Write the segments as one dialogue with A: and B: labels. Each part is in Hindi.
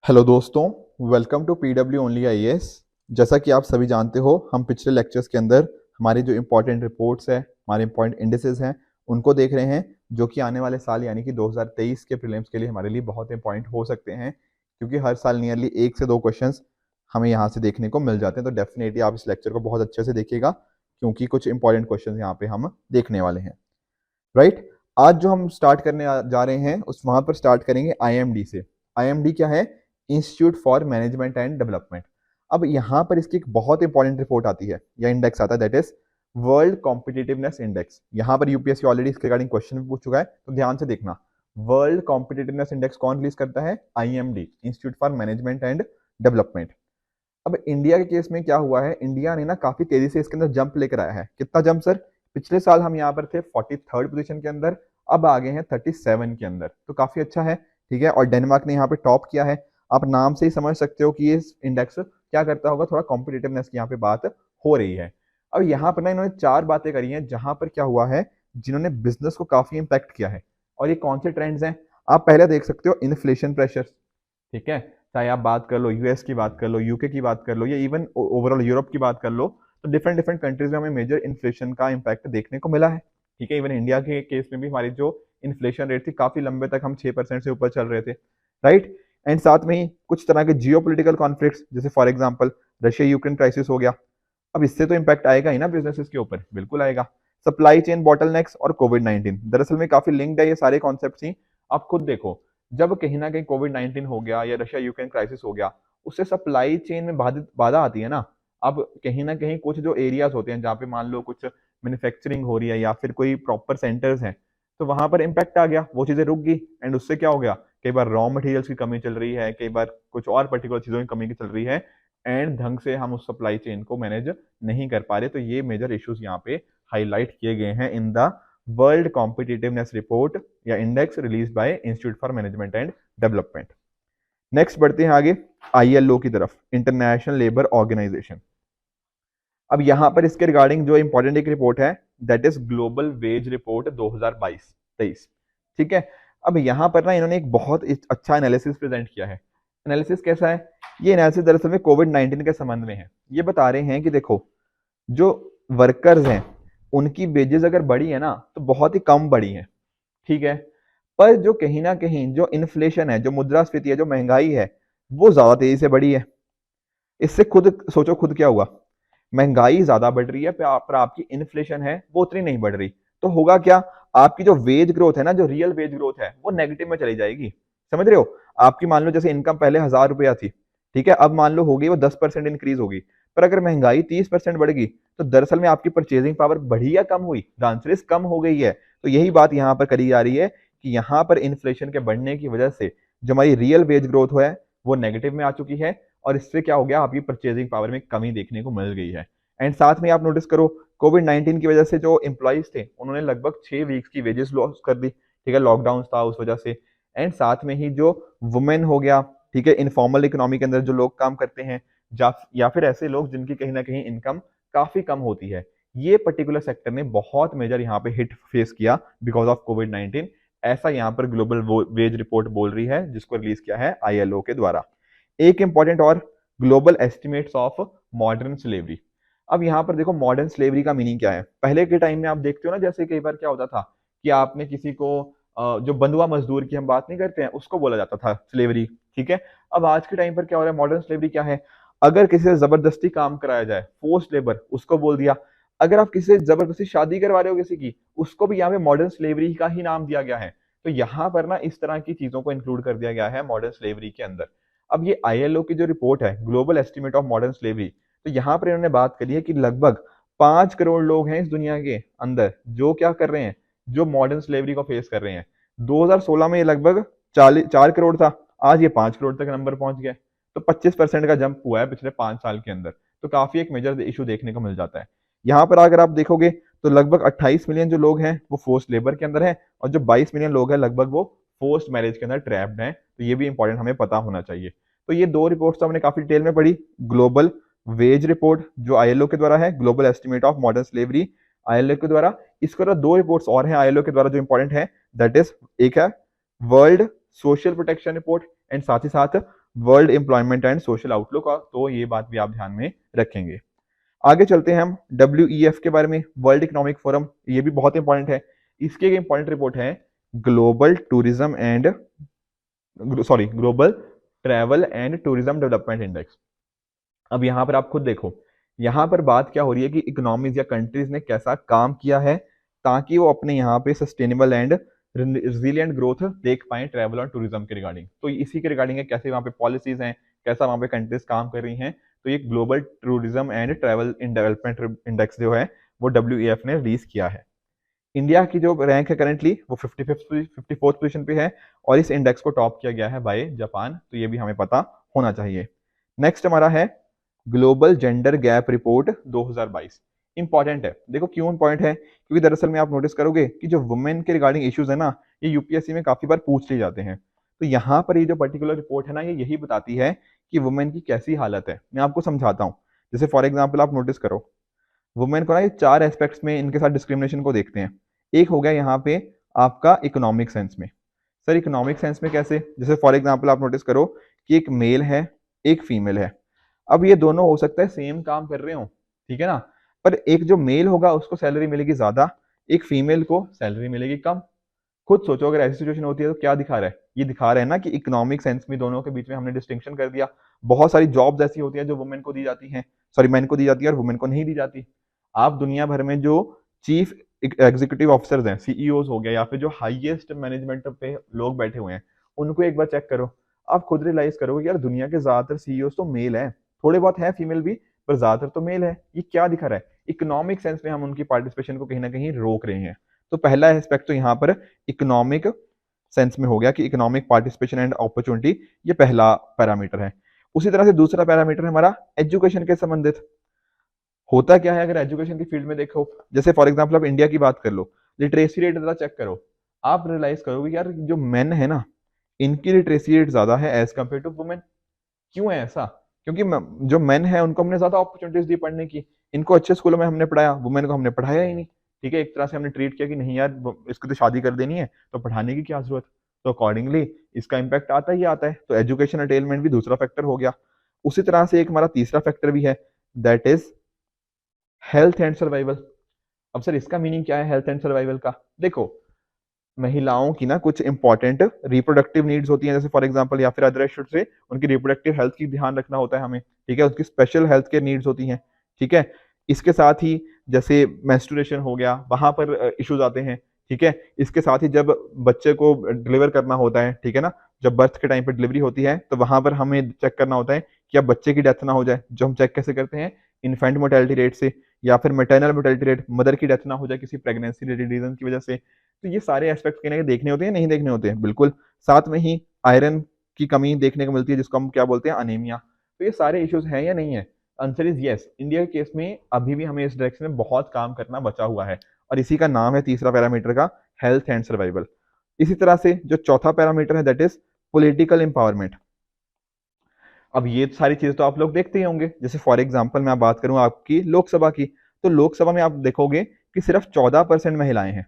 A: हेलो दोस्तों, welcome to PW only IAS. जैसा कि आप सभी जानते हो, हम पिछले लेक्चर्स के अंदर हमारी जो इंपॉर्टेंट रिपोर्ट्स है, हमारे इंपॉर्टेंट इंडिसेस हैं, उनको देख रहे हैं, जो कि आने वाले साल यानी कि 2023 के प्रीलिम्स के लिए हमारे लिए बहुत इंपॉर्टेंट हो सकते हैं, क्योंकि हर साल नियरली 1 से 2 क्वेश्चंस हमें यहाँ से देखने को मिल जाते हैं। तो डेफिनेटली आप इस लेक्चर को बहुत अच्छे से देखिएगा, क्योंकि कुछ इंपॉर्टेंट क्वेश्चन यहाँ पे हम देखने वाले हैं। राइट, आज जो हम स्टार्ट करने जा रहे हैं उस वहां पर स्टार्ट करेंगे आईएमडी से। आईएमडी क्या है? Institute for management and development. अब यहाँ पर इसकी एक बहुत इंपॉर्टेंट रिपोर्ट आती है या इंडेक्स आता है, that is world competitiveness index. यहाँ पर यूपीएससी ऑलरेडी इसके रिगार्डिंग क्वेश्चन भी पूछ चुका है, तो ध्यान से देखना। वर्ल्ड कॉम्पिटिटिवनेस इंडेक्स कौन रिलीज करता है? IMD, institute for management and development. अब इंडिया के केस में क्या हुआ है, इंडिया ने ना काफी तेजी से इसके अंदर जंप लेकर आया है। कितना जंप सर? पिछले साल हम यहाँ पर थे 43rd पोजीशन के अंदर, अब आ गए हैं 37 के अंदर, तो काफी अच्छा है। ठीक है, और डेनमार्क ने यहाँ पे टॉप किया है। आप नाम से ही समझ सकते हो कि ये इंडेक्स क्या करता होगा, थोड़ा कॉम्पिटिटिवनेस की यहाँ पे बात हो रही है। अब यहाँ पर ना इन्होंने 4 बातें करी हैं जहां पर क्या हुआ है, जिन्होंने बिजनेस को काफी इंपैक्ट किया है। और ये कौन से ट्रेंड्स हैं? आप पहले देख सकते हो, इन्फ्लेशन प्रेशर। ठीक है, चाहे आप बात कर लो यूएस की, बात कर लो यूके की, बात कर लो या इवन ओवरऑल यूरोप की बात कर लो, तो डिफरेंट डिफरेंट कंट्रीज में हमें मेजर इन्फ्लेशन का इंपैक्ट देखने को मिला है। ठीक है, इवन इंडिया के केस में भी हमारी जो इन्फ्लेशन रेट थी, काफी लंबे तक हम 6% से ऊपर चल रहे थे। राइट, एंड साथ में ही कुछ तरह के जियोपॉलिटिकल कॉन्फ्लिक्ट्स, जैसे for example Russia Ukraine crisis हो गया। अब इससे तो इम्पैक्ट आएगा ही ना बिजनेसेस के ऊपर, बिल्कुल आएगा। सप्लाई चेन बॉटलनेक्स और कोविड-19 दरअसल में काफी लिंक्ड है ये सारे कॉन्सेप्ट ही। आप खुद देखो, जब कहीं ना कहीं कोविड-19 हो गया या रशिया यूक्रेन क्राइसिस हो गया, उससे सप्लाई चेन में बाधा आती है ना। अब कहीं ना कहीं कुछ जो एरियाज होते हैं जहाँ पे मान लो कुछ मैन्युफैक्चरिंग हो रही है या फिर कोई प्रॉपर सेंटर्स हैं, तो वहां पर इम्पैक्ट आ गया, वो चीजें रुक गई। एंड उससे क्या हो गया, कई बार रॉ मटेरियल्स की कमी चल रही है, कई बार कुछ और पर्टिकुलर चीजों की कमी की चल रही है, एंड ढंग से हम उस सप्लाई चेन को मैनेज नहीं कर पा रहे। तो ये मेजर इश्यूज यहाँ पे हाईलाइट किए गए हैं in the world competitiveness report या index release by institute for management and development. Next बढ़ते हैं आगे आईएलओ की तरफ, इंटरनेशनल लेबर ऑर्गेनाइजेशन। अब यहाँ पर इसके रिगार्डिंग जो इंपॉर्टेंट एक रिपोर्ट है, that is global wage report 2022-23। ठीक है, अब यहाँ पर ना इन्होंने एक बहुत अच्छा एनालिसिस प्रेजेंट किया है। एनालिसिस कैसा है? ये एनालिसिस दरअसल में कोविड-19 के संबंध में है। ये बता रहे हैं कि देखो, जो वर्कर्स हैं उनकी वेजेस अगर बढ़ी है ना, तो बहुत ही कम बढ़ी है। ठीक है, पर जो कहीं ना कहीं जो इन्फ्लेशन है, जो मुद्रास्फीति है, जो महंगाई है, वो ज्यादा तेजी से बढ़ी है। इससे खुद सोचो, खुद क्या हुआ, महंगाई ज्यादा बढ़ रही है पर आपकी इन्फ्लेशन है वो उतनी नहीं बढ़ रही, तो होगा क्या, आपकी जो वेज ग्रोथ है ना, जो रियल वेज ग्रोथ है, वो नेगेटिव में चली जाएगी। समझ रहे हो? आपकी मान लो जैसे इनकम पहले 1000 रुपया थी, ठीक है, अब मान लो हो गई वो 10% इंक्रीज होगी, पर अगर महंगाई 30% बढ़ गई, तो दरअसल में आपकी परचेजिंग पावर बढ़ी या कम हुई? द आंसर इज कम हो गई है। तो यही बात यहाँ पर करी जा रही है कि यहाँ पर इन्फ्लेशन के बढ़ने की वजह से जो हमारी रियल वेज ग्रोथ है वो नेगेटिव में आ चुकी है, और इससे क्या हो गया, आपकी परचेजिंग पावर में कमी देखने को मिल गई है। एंड साथ में आप नोटिस करो, कोविड-19 की वजह से जो एम्प्लॉइज थे उन्होंने लगभग 6 वीक्स की वेजेस लॉस कर दी। ठीक है, लॉकडाउन था उस वजह से। एंड साथ में ही जो वुमेन हो गया, ठीक है, इनफॉर्मल इकोनॉमी के अंदर जो लोग काम करते हैं, या फिर ऐसे लोग जिनकी कहीं ना कहीं इनकम काफी कम होती है, ये पर्टिकुलर सेक्टर ने बहुत मेजर यहाँ पे हिट फेस किया बिकॉज ऑफ कोविड-19। ऐसा यहाँ पर ग्लोबल वेज रिपोर्ट बोल रही है, जिसको रिलीज किया है आईएलओ के द्वारा। एक इंपॉर्टेंट और, global estimates of modern slavery. अब यहाँ पर देखो, मॉडर्न स्लेवरी का मीनिंग क्या है। पहले के टाइम में आप देखते हो ना, जैसे कई बार क्या होता था कि आपने किसी को जो बंधुआ मजदूर की हम बात नहीं करते हैं, उसको बोला जाता था स्लेवरी। ठीक है, अब आज के टाइम पर क्या हो रहा है, मॉडर्न स्लेवरी क्या है, अगर किसी से जबरदस्ती काम कराया जाए, फोर्स्ड लेबर, उसको बोल दिया। अगर आप किसी से जबरदस्ती शादी करवा रहे हो किसी की, उसको भी यहाँ पे मॉडर्न स्लेवरी का ही नाम दिया गया है। तो यहाँ पर ना इस तरह की चीजों को इंक्लूड कर दिया गया है मॉडर्न स्लेवरी के अंदर। अब ये आईएलओ की जो रिपोर्ट है, global estimate of modern slavery, तो यहाँ पर इन्होंने बात करी है कि लगभग 5 करोड़ लोग हैं इस दुनिया के अंदर जो क्या कर रहे हैं, जो मॉडर्न स्लेवरी को फेस कर रहे हैं। 2016 में ये लगभग 4 करोड़ था, आज ये 5 करोड़ तक नंबर पहुंच गया। तो 25% का जंप हुआ है पिछले 5 साल के अंदर। तो काफी एक मेजर इशू देखने को मिल जाता है। यहाँ पर अगर आप देखोगे तो लगभग 28 मिलियन जो लोग हैं वो फोर्स्ड लेबर के अंदर हैं, और जो 22 मिलियन लोग हैं लगभग वो फोर्स्ड मैरिज के अंदर ट्रैप्ड हैं। तो ये भी इंपॉर्टेंट हमें पता होना चाहिए। तो ये 2 रिपोर्ट्स तो हमने काफी डिटेल में पढ़ी। ग्लोबल वेज रिपोर्ट जो आईएलओ के द्वारा है, global estimate of modern slavery ILO के द्वारा। इसके द्वारा 2 रिपोर्ट्स और हैं आईएलओ के द्वारा जो इंपॉर्टेंट है, दैट इज एक है world social protection report, and साथ ही साथ world employment and social outlook, तो ये बात भी आप ध्यान में रखेंगे। आगे चलते हैं हम WEF के बारे में, वर्ल्ड इकोनॉमिक फोरम, ये भी बहुत इंपॉर्टेंट है। इसकी एक इंपॉर्टेंट रिपोर्ट है global tourism and global travel and tourism development index. अब यहाँ पर आप खुद देखो, यहाँ पर बात क्या हो रही है कि इकोनॉमीज या कंट्रीज ने कैसा काम किया है ताकि वो अपने यहाँ पे सस्टेनेबल एंड रिजिलियंट ग्रोथ देख पाए ट्रैवल और टूरिज्म के रिगार्डिंग। तो इसी के रिगार्डिंग है कैसे वहाँ पे पॉलिसीज हैं, कैसा वहाँ पे कंट्रीज काम कर रही हैं। तो ये global tourism and travel in development index जो है वो WEF ने रिलीज किया है। इंडिया की जो रैंक है करेंटली वो 54th पोजीशन पे है और इस इंडेक्स को टॉप किया गया है बाय जापान, तो ये भी हमें पता होना चाहिए। नेक्स्ट हमारा है global gender gap report 2022। Important है, देखो क्यों इंपॉर्टेंट है, क्योंकि दरअसल में आप नोटिस करोगे कि जो वुमेन के रिगार्डिंग इश्यूज है ना, ये यूपीएससी में काफी बार पूछ लिए जाते हैं। तो यहाँ पर ये जो पर्टिकुलर रिपोर्ट है ना, ये यही बताती है कि वुमेन की कैसी हालत है। मैं आपको समझाता हूँ। जैसे फॉर एग्जाम्पल आप नोटिस करो, वुमेन को ना ये 4 एस्पेक्ट्स में इनके साथ डिस्क्रिमिनेशन को देखते हैं। एक हो गया यहाँ पे आपका इकोनॉमिक सेंस में। सर इकोनॉमिक सेंस में कैसे? जैसे फॉर एग्जाम्पल आप नोटिस करो कि एक मेल है, एक फीमेल है। अब ये दोनों हो सकता है सेम काम कर रहे हो, ठीक है ना, पर एक जो मेल होगा उसको सैलरी मिलेगी ज्यादा, एक फीमेल को सैलरी मिलेगी कम। खुद सोचो अगर ऐसी सिचुएशन होती है तो क्या दिखा रहा है? ये दिखा रहा है ना कि इकोनॉमिक सेंस में दोनों के बीच में हमने डिस्टिंक्शन कर दिया। बहुत सारी जॉब्स ऐसी होती है जो वुमेन को दी जाती हैं, सॉरी मैन को दी जाती है और वुमेन को नहीं दी जाती। आप दुनिया भर में जो चीफ एग्जीक्यूटिव ऑफिसर्स हैं, सीईओज हो गया, या फिर जो हाईएस्ट मैनेजमेंट पे लोग बैठे हुए हैं, उनको एक बार चेक करो। आप खुद रियलाइज करोगे यार दुनिया के ज्यादातर सीईओज तो मेल हैं, थोड़े बहुत हैं फीमेल भी, पर ज्यादातर तो मेल है। ये क्या दिखा रहा है? इकोनॉमिक सेंस में हम उनकी पार्टिसिपेशन को कहीं ना कहीं रोक रहे हैं। तो पहला एस्पेक्ट तो यहाँ पर इकोनॉमिक सेंस में हो गया कि इकोनॉमिक पार्टिसिपेशन एंड अपॉर्चुनिटी, ये पहला पैरामीटर है। उसी तरह से दूसरा पैरामीटर है हमारा एजुकेशन के संबंधित। होता क्या है अगर एजुकेशन की फील्ड में देखो, जैसे फॉर एग्जांपल आप इंडिया की बात कर लो, लिटरेसी रेट जरा चेक करो, आप रियलाइज करोगे यार जो मेन है ना, इनकी लिटरेसी रेट ज्यादा है एज कम्पेयर टू वुमेन। क्यों है ऐसा? क्योंकि जो मेन है उनको हमने ज्यादा अपॉर्चुनिटीज दी पढ़ने की, इनको अच्छे स्कूलों में हमने पढ़ाया, वुमेन को हमने पढ़ाया ही नहीं। ठीक है, एक तरह से हमने ट्रीट किया कि नहीं यार इसको तो शादी कर देनी है तो पढ़ाने की क्या जरूरत। तो अकॉर्डिंगली इसका इम्पैक्ट आता ही आता है। तो एजुकेशन अटेनमेंट भी दूसरा फैक्टर हो गया। उसी तरह से एक हमारा तीसरा फैक्टर भी है, that is health and survival. अब सर इसका मीनिंग क्या है हेल्थ एंड सर्वाइवल का? देखो महिलाओं की ना कुछ इंपॉर्टेंट रिप्रोडक्टिव नीड्स होती हैं, जैसे फॉर एग्जांपल या फिर अदर इश्यूज से उनकी रिप्रोडक्टिव हेल्थ की ध्यान रखना होता है हमें। ठीक है, उसकी स्पेशल हेल्थ केयर नीड्स होती हैं। ठीक है, इसके साथ ही जैसे मेंस्ट्रुएशन हो गया, वहां पर इश्यूज आते हैं। ठीक है, इसके साथ ही जब बच्चे को डिलीवर करना होता है, ठीक है ना, जब बर्थ के टाइम पर डिलीवरी होती है तो वहां पर हमें चेक करना होता है कि अब बच्चे की डेथ ना हो जाए। जो हम चेक कैसे करते हैं? इन्फेंट मोर्टेलिटी रेट से, या फिर मेटर्नल मोर्टेलिटी रेट, मदर की डेथ ना हो जाए किसी प्रेगनेंसी रिलेटेड रीजन की वजह से। तो ये सारे एस्पेक्ट कहीं ना कहीं देखने होते हैं, नहीं देखने होते हैं? बिल्कुल। साथ में ही आयरन की कमी देखने को मिलती है जिसको हम क्या बोलते हैं? अनीमिया। तो ये सारे इश्यूज हैं या नहीं है? Answer is yes. इंडिया के केस में अभी भी हमें इस डायरेक्शन में बहुत काम करना बचा हुआ है और इसी का नाम है तीसरा पैरामीटर का हेल्थ एंड सर्वाइवल। इसी तरह से जो चौथा पैरामीटर है दैट इज पॉलिटिकल एम्पावरमेंट। अब ये सारी चीजें तो आप लोग देखते ही होंगे। जैसे फॉर एग्जाम्पल मैं बात करूं आपकी लोकसभा की, तो लोकसभा में आप देखोगे कि सिर्फ 14% महिलाएं हैं।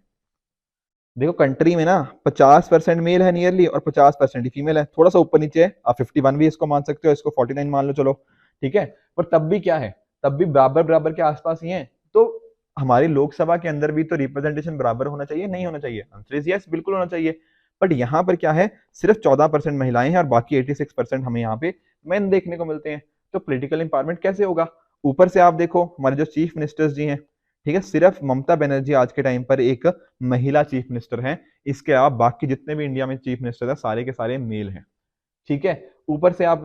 A: देखो कंट्री में ना 50% मेल है नियरली और 50% ही फीमेल है, थोड़ा सा ऊपर नीचे है। आप 51 भी इसको मान सकते हो, इसको 49 मान लो, चलो ठीक है। पर तब भी क्या है, तब भी बराबर बराबर के आसपास ही है। तो हमारी लोकसभा के अंदर भी तो रिप्रेजेंटेशन बराबर होना चाहिए, नहीं होना चाहिए? आंसर इज यस, बिल्कुल होना चाहिए। बट यहाँ पर क्या है, सिर्फ 14% महिलाएं हैं और बाकी 86% हमें यहाँ पे मेन देखने को मिलते हैं। तो पॉलिटिकल एम्पावरमेंट कैसे होगा? ऊपर से आप देखो हमारे जो चीफ मिनिस्टर्स जी हैं, ठीक है, सिर्फ ममता बनर्जी आज के टाइम पर एक महिला चीफ मिनिस्टर हैं। इसके अलावा बाकी जितने भी इंडिया में चीफ मिनिस्टर है सारे के सारे मेल हैं। ठीक है, ऊपर से आप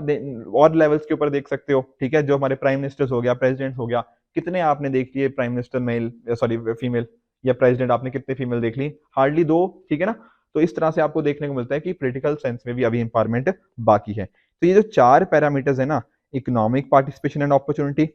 A: और लेवल्स के ऊपर देख सकते हो। ठीक है, जो हमारे प्राइम मिनिस्टर्स हो गया, प्रेसिडेंट हो गया, कितने आपने देख लिए prime minister male, sorry female, या प्रेसिडेंट आपने कितने फीमेल देख ली? हार्डली 2। ठीक है ना, तो इस तरह से आपको देखने को मिलता है कि पॉलिटिकल सेंस में भी अभी एम्पावरमेंट बाकी है। तो ये जो 4 पैरामीटर्स है ना, economic participation and opportunity,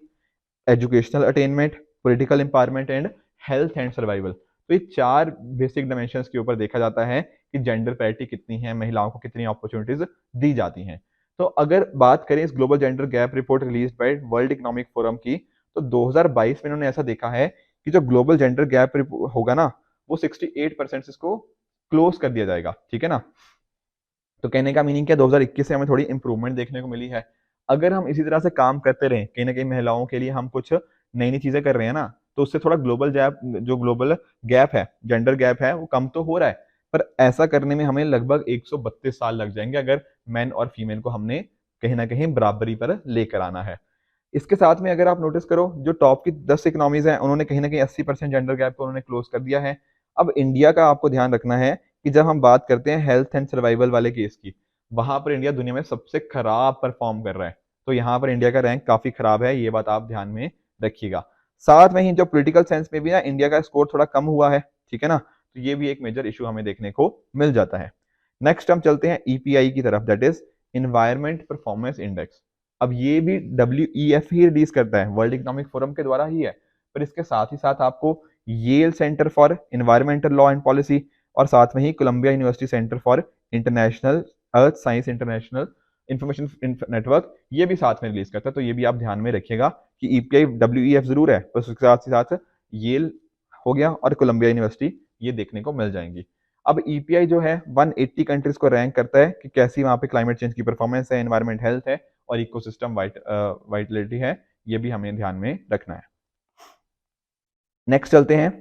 A: educational attainment, political empowerment and health and survival, तो ये 4 बेसिक डायमेंशंस के ऊपर देखा जाता है कि जेंडर पैरिटी कितनी है, महिलाओं को कितनी अपॉर्चुनिटीज दी जाती हैं। तो अगर बात करें इस global gender gap report release by world economic forum की, तो 2022 में इन्होंने ऐसा देखा है कि जो ग्लोबल जेंडर गैप होगा ना, वो 68% इसको क्लोज कर दिया जाएगा। ठीक है ना, तो कहने का मीनिंग क्या, 2021 से हमें थोड़ी इंप्रूवमेंट देखने को मिली है। अगर हम इसी तरह से काम करते रहें, कहीं ना कहीं महिलाओं के लिए हम कुछ नई नई चीजें कर रहे हैं ना, तो उससे थोड़ा ग्लोबल गैप है, जेंडर गैप है, वो कम तो हो रहा है। पर ऐसा करने में हमें लगभग 132 साल लग जाएंगे अगर मैन और फीमेल को हमने कहीं ना कहीं बराबरी पर लेकर आना है। इसके साथ में अगर आप नोटिस करो, जो टॉप की 10 इकोनॉमीज हैं उन्होंने कहीं ना कहीं 80% जेंडर गैप को उन्होंने क्लोज कर दिया है। अब इंडिया का आपको ध्यान रखना है कि जब हम बात करते हैं हेल्थ एंड सर्वाइवल वाले केस की, वहां पर इंडिया दुनिया में सबसे खराब परफॉर्म कर रहा है। तो यहाँ पर इंडिया का रैंक काफी खराब है, ये बात आप ध्यान में रखिएगा। साथ में ही जो पॉलिटिकल सेंस में भी ना इंडिया का स्कोर थोड़ा कम हुआ है, ठीक है ना, तो ये भी एक मेजर इशू हमें देखने को मिल जाता है। नेक्स्ट हम चलते हैं ईपीआई की तरफ, that is environment performance index. अब ये भी WEF ही रिलीज करता है, वर्ल्ड इकोनॉमिक फोरम के द्वारा ही है, पर इसके साथ ही साथ आपको Yale Center for Environmental Law and Policy और साथ में ही Columbia University Center for International Earth Science International Information Network, ये भी साथ में रिलीज करता है। तो ये भी आप ध्यान में रखिएगा कि ईपीआई WEF जरूर है, पर उसके साथ ही साथ येल हो गया और कोलंबिया यूनिवर्सिटी ये देखने को मिल जाएंगी। अब ईपीआई जो है 180 कंट्रीज को रैंक करता है कि कैसी वहां पे क्लाइमेट चेंज की परफॉर्मेंस है, एनवायरमेंट हेल्थ है और इकोसिस्टम वाइटलिटी है, ये भी हमें ध्यान में रखना है। नेक्स्ट चलते हैं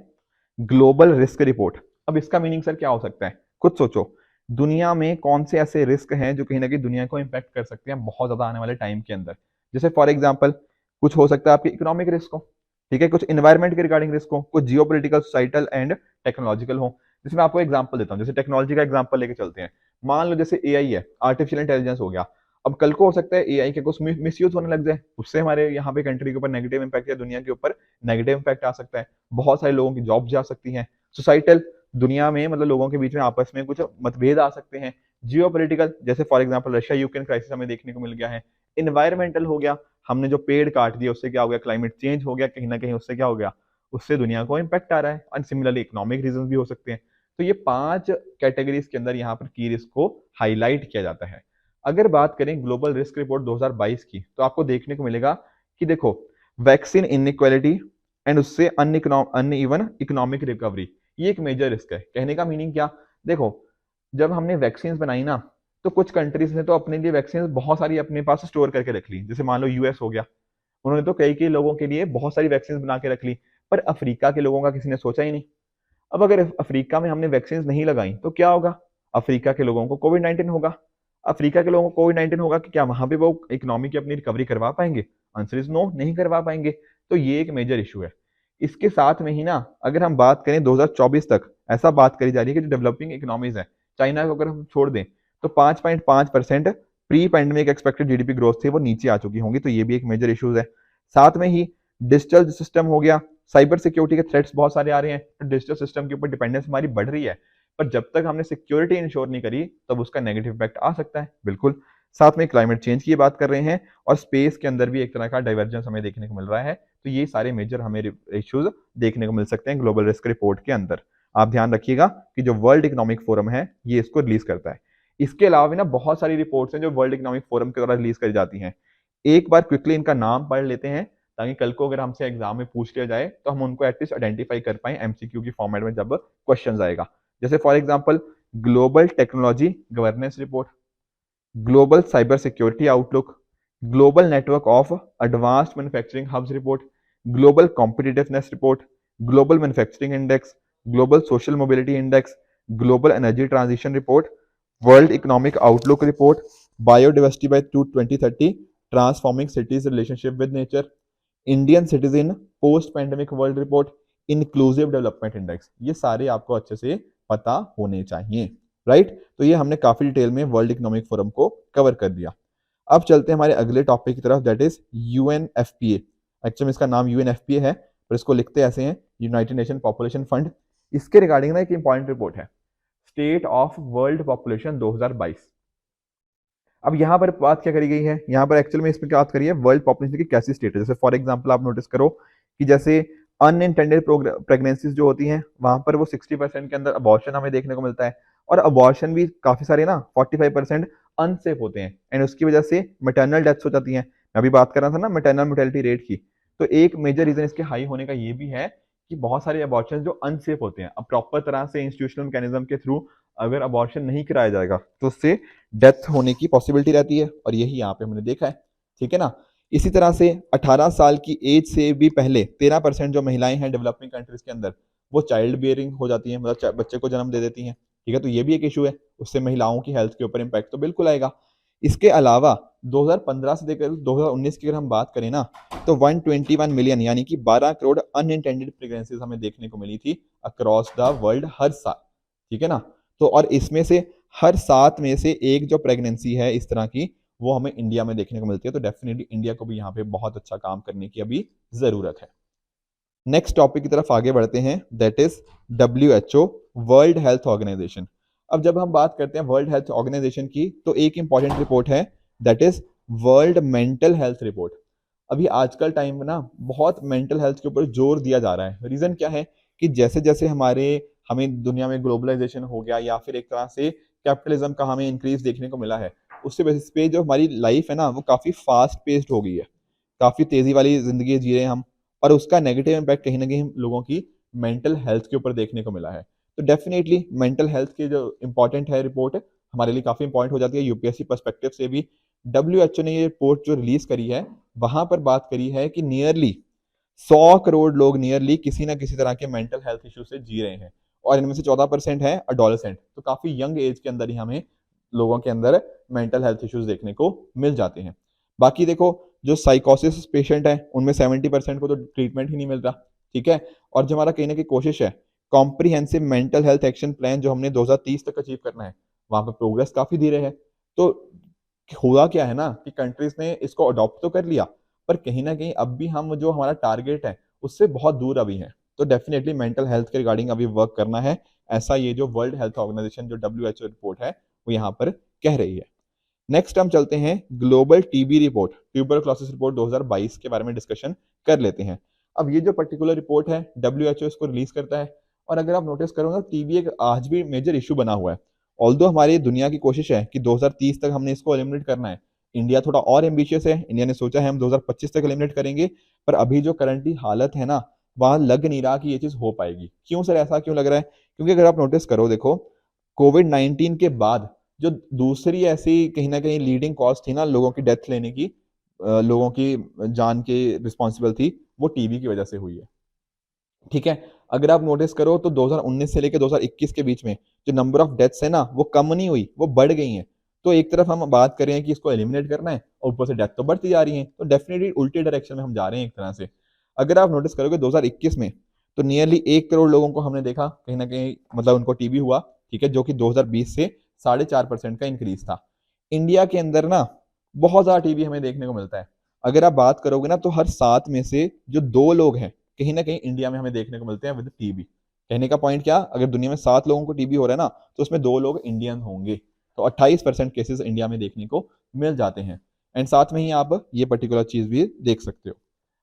A: ग्लोबल रिस्क रिपोर्ट। अब इसका मीनिंग सर क्या हो सकता है, खुद सोचो, दुनिया में कौन से ऐसे रिस्क हैं जो कहीं ना कहीं दुनिया को इंपैक्ट कर सकते हैं बहुत ज्यादा आने वाले टाइम के अंदर। जैसे फॉर एग्जांपल कुछ हो सकता है आपके इकोनॉमिक रिस्क हो, ठीक है, कुछ इन्वायरमेंट के रिगार्डिंग रिस्क हो, कुछ जियोपॉलिटिकल, सोसाइटल एंड टेक्नोलॉजिकल हो। जैसे मैं आपको एग्जांपल देता हूँ, जैसे टेक्नोलॉजी का एग्जांपल लेके चलते हैं। मान लो जैसे एआई है, आर्टिफिशियल इंटेलिजेंस हो गया। अब कल को हो सकता है एआई के कुछ मिसयूज होने लग जाए, उससे हमारे यहाँ पे कंट्री के ऊपर नेगेटिव इंपैक्ट या दुनिया के ऊपर नेगेटिव इंपैक्ट आ सकता है, बहुत सारे लोगों की जॉब जा सकती हैं। सोसाइटल, दुनिया में मतलब लोगों के बीच में आपस में कुछ मतभेद आ सकते हैं। जियोपॉलिटिकल, जैसे for example Russia Ukraine crisis हमें देखने को मिल गया है। इन्वायरमेंटल हो गया, हमने जो पेड़ काट दिए उससे क्या हो गया, क्लाइमेट चेंज हो गया, कहीं ना कहीं उससे क्या हो गया, उससे दुनिया को इम्पैक्ट आ रहा है। एंड सिमिलरली इकोनॉमिक रीजन भी हो सकते हैं। तो ये 5 कैटेगरीज के अंदर यहाँ पर की रिस्क को हाईलाइट किया जाता है। अगर बात करें ग्लोबल रिस्क रिपोर्ट 2022 की, तो आपको देखने को मिलेगा कि देखो, वैक्सीन इनइक्वालिटी एंड उससे अनइवन इकोनॉमिक रिकवरी, ये एक मेजर रिस्क है। कहने का मीनिंग क्या, देखो, जब हमने वैक्सीन बनाई ना, तो कुछ कंट्रीज ने तो अपने लिए वैक्सीन बहुत सारी अपने पास स्टोर करके रख ली। जैसे मान लो यूएस हो गया, उन्होंने तो कई कई लोगों के लिए बहुत सारी वैक्सीन बना के रख ली, पर अफ्रीका के लोगों का किसी ने सोचा ही नहीं। अब अगर अफ्रीका में हमने वैक्सीन नहीं लगाई तो क्या होगा, अफ्रीका के लोगों को कोविड-19 होगा। अफ्रीका के लोगों को कोविड-19 होगा कि क्या वहां पे वो इकोनॉमी की अपनी रिकवरी करवा पाएंगे? आंसर इज नो, नहीं करवा पाएंगे। तो ये एक मेजर इशू है। इसके साथ में ही ना, अगर हम बात करें 2024 तक, ऐसा बात करी जा रही है कि जो डेवलपिंग इकोनॉमीज है, चाइना को अगर हम छोड़ दें, तो 5.5% pre pandemic expected GDP growth थे वो नीचे आ चुकी होंगी। तो ये भी एक मेजर इशूज है। साथ में ही डिजिटल सिस्टम हो गया, साइबर सिक्योरिटी के थ्रेट्स बहुत सारे आ रहे हैं, तो डिजिटल सिस्टम के ऊपर डिपेंडेंस हमारी बढ़ रही है। पर जब तक हमने सिक्योरिटी इंश्योर नहीं करी, तब उसका नेगेटिव इम्पैक्ट आ सकता है, बिल्कुल। साथ में क्लाइमेट चेंज की बात कर रहे हैं और स्पेस के अंदर भी एक तरह का डाइवर्जेंस हमें देखने को मिल रहा है। तो ये सारे मेजर हमें इश्यूज देखने को मिल सकते हैं ग्लोबल रिस्क रिपोर्ट के अंदर। आप ध्यान रखिएगा कि जो वर्ल्ड इकोनॉमिक फोरम है ये इसको रिलीज करता है। इसके अलावा भी ना बहुत सारी रिपोर्ट्स हैं जो वर्ल्ड इकोनॉमिक फोरम के द्वारा रिलीज करी जाती हैं। एक बार क्विकली इनका नाम पढ़ लेते हैं, ताकि कल को अगर हमसे एग्जाम में पूछ लिया जाए तो हम उनको एटलीस्ट आइडेंटिफाई कर पाए एमसीक्यू की फॉर्मेट में जब क्वेश्चन आएगा। जैसे for example global technology governance report, global cyber security outlook, global network of advanced manufacturing hubs report, global competitiveness report, global manufacturing index, global social mobility index, global energy transition report, world economic outlook report, biodiversity by 2030, transforming cities relationship with nature, Indian citizen post pandemic world report, inclusive development index. ये सारे आपको अच्छे से पता होने चाहिए, राइट। तो ये हमने काफी डिटेल में वर्ल्ड इकोनॉमिक फोरम को कवर कर दिया। अब चलते हैं हमारे अगले टॉपिक की तरफ, दैट इज यूएनएफपीए। एक्चुअली इसका नाम यूएनएफपीए है, पर इसको लिखते ऐसे हैं, यूनाइटेड नेशन पॉपुलेशन फंड। इसके रिगार्डिंग ना एक इंपॉर्टेंट रिपोर्ट है, स्टेट ऑफ वर्ल्ड पॉपुलेशन 2022। अब यहाँ पर बात क्या करी गई है, यहाँ पर एक्चुअली में इसमें क्या बात करी है, वर्ल्ड पॉपुलेशन की कैसी स्टेट है। जैसे फॉर एग्जांपल आप नोटिस करो कि जैसे अनइंटेंडेड प्रेगनेंसीज जो होती हैं, वहां पर वो 60% के अंदर अबॉर्शन हमें देखने को मिलता है। और अबॉर्शन भी काफी सारे ना 45% अनसेफ होते हैं, एंड उसकी वजह से मैटरनल डेथ्स हो जाती हैं। मैं अभी बात कर रहा था ना मैटरनल मोर्टेलिटी रेट की। तो एक मेजर रीजन इसके हाई होने का ये भी है कि बहुत सारे अबॉर्शन जो अनसेफ होते हैं, अब प्रॉपर तरह से इंस्टीट्यूशनल मैकेनिज्म के थ्रू अगर अबॉर्शन नहीं कराया जाएगा तो उससे डेथ होने की पॉसिबिलिटी रहती है, और यही यहाँ पे हमने देखा है। ठीक है ना। इसी तरह से 18 साल की एज से भी पहले 13% जो महिलाएं हैं डेवलपिंग कंट्रीज के अंदर, वो चाइल्ड बियरिंग हो जाती हैं, मतलब बच्चे को जन्म दे देती हैं। ठीक है, तो ये भी एक इशू है, उससे महिलाओं की हेल्थ के ऊपर इम्पैक्ट तो बिल्कुल आएगा। इसके अलावा 2015 से लेकर 2019 की अगर हम बात करें ना, तो 121 मिलियन यानी कि 12 करोड़ अनइंटेंडेड प्रेगनेंसीज हमें देखने को मिली थी अक्रॉस द वर्ल्ड हर साल। ठीक है ना। तो और इसमें से हर 7 में से एक जो प्रेगनेंसी है इस तरह की, वो हमें इंडिया में देखने को मिलती है। तो डेफिनेटली इंडिया को भी यहाँ पे बहुत अच्छा काम करने की अभी जरूरत है। नेक्स्ट टॉपिक की तरफ आगे बढ़ते हैं, that is WHO, world health organisation. अब जब हम बात करते हैं वर्ल्ड हेल्थ ऑर्गेनाइजेशन की, तो एक इंपॉर्टेंट रिपोर्ट है, that is world mental health report. अभी आजकल टाइम में ना बहुत मेंटल हेल्थ के ऊपर जोर दिया जा रहा है। रीजन क्या है कि जैसे जैसे हमें दुनिया में ग्लोबलाइजेशन हो गया, या फिर एक तरह से कैपिटलिज्म का हमें इंक्रीज देखने को मिला है, उससे बेसिस पे जो हमारी लाइफ है ना, वो काफी फास्ट पेस्ड हो गई है, काफी तेजी वाली जिंदगी जी रहे हैं हम, और उसका नेगेटिव इम्पैक्ट कहीं ना कहीं लोगों की मेंटल हेल्थ के ऊपर देखने को मिला है। तो डेफिनेटली मेंटल हेल्थ की जो इंपॉर्टेंट है रिपोर्ट, हमारे लिए काफी इंपॉर्टेंट हो जाती है। यूपीएससी पर्सपेक्टिव से भी WHO ने ये रिपोर्ट जो रिलीज करी है, वहां पर बात करी है कि नियरली 100 करोड़ लोग नियरली किसी ना किसी तरह के मेंटल हेल्थ इश्यू से जी रहे हैं, और इनमें से 14% है अडोलेसेंट। तो काफी यंग एज के अंदर ही हमें लोगों के अंदर मेंटल हेल्थ इश्यूज देखने को मिल जाते हैं। बाकी देखो, जो साइकोसिस पेशेंट है उनमें 70% को तो ट्रीटमेंट ही नहीं मिल रहा। ठीक है। और जो हमारा कहीं ना कहीं कोशिश है comprehensive mental health action plan जो हमने 2030 तक अचीव करना है, वहां पर प्रोग्रेस काफी धीरे है। तो हुआ क्या है ना कि कंट्रीज ने इसको अडॉप्ट तो कर लिया, पर कहीं ना कहीं अब भी हम जो हमारा टारगेट है उससे बहुत दूर अभी है। तो डेफिनेटली मेंटल हेल्थ के रिगार्डिंग अभी वर्क करना है, ऐसा ये जो वर्ल्ड हेल्थ ऑर्गेनाइजेशन जो WHO रिपोर्ट है वो यहाँ पर कह रही है। नेक्स्ट हम चलते हैं global TB report, tuberculosis report 2022 के बारे में डिस्कशन कर लेते हैं। अब ये जो पर्टिकुलर रिपोर्ट है WHO इसको रिलीज करता है, और अगर आप नोटिस करोगे तो टीबी एक आज भी मेजर इशू बना हुआ है। ऑल्दो हमारी दुनिया की कोशिश है कि 2030 तक हमने इसको एलिमिनेट करना है। इंडिया थोड़ा और एम्बिशियस है, इंडिया ने सोचा है हम 2025 तक एलिमिनेट करेंगे, पर अभी जो करंटली हालत है ना, वहां लग नहीं रहा कि ये चीज हो पाएगी। क्यों सर, ऐसा क्यों लग रहा है? क्योंकि अगर आप नोटिस करो, देखो कोविड-19 के बाद जो दूसरी ऐसी कहीं ना कहीं लीडिंग कॉज थी ना लोगों की डेथ लेने की, लोगों की जान के रिस्पॉन्सिबल थी, वो टीबी की वजह से हुई है। ठीक है। अगर आप नोटिस करो तो 2019 से लेकर 2021 के बीच में जो नंबर ऑफ डेथ्स है ना, वो कम नहीं हुई, वो बढ़ गई हैं। तो एक तरफ हम बात कर रहे हैं कि इसको एलिमिनेट करना है, और ऊपर से डेथ तो बढ़ती जा रही है, तो डेफिनेटली उल्टे डायरेक्शन में हम जा रहे हैं एक तरह से। अगर आप नोटिस करोगे 2021 में तो नियरली 1 करोड़ लोगों को हमने देखा कहीं ना कहीं, मतलब उनको टीबी हुआ। ठीक है, जो कि 2020 से 4.5% का इंक्रीज था। इंडिया के अंदर ना बहुत ज्यादा टीबी हमें देखने को मिलता है। अगर आप बात करोगे ना, तो हर 7 में से जो 2 लोग हैं कहीं ना कहीं इंडिया में हमें देखने को मिलते हैं विद टीबी। कहने का पॉइंट क्या, अगर दुनिया में 7 लोगों को टीबी हो रहा है ना, तो उसमें 2 लोग इंडियन होंगे। तो 28% केसेस इंडिया में देखने को मिल जाते हैं। एंड साथ में ही आप ये पर्टिकुलर चीज भी देख सकते हो।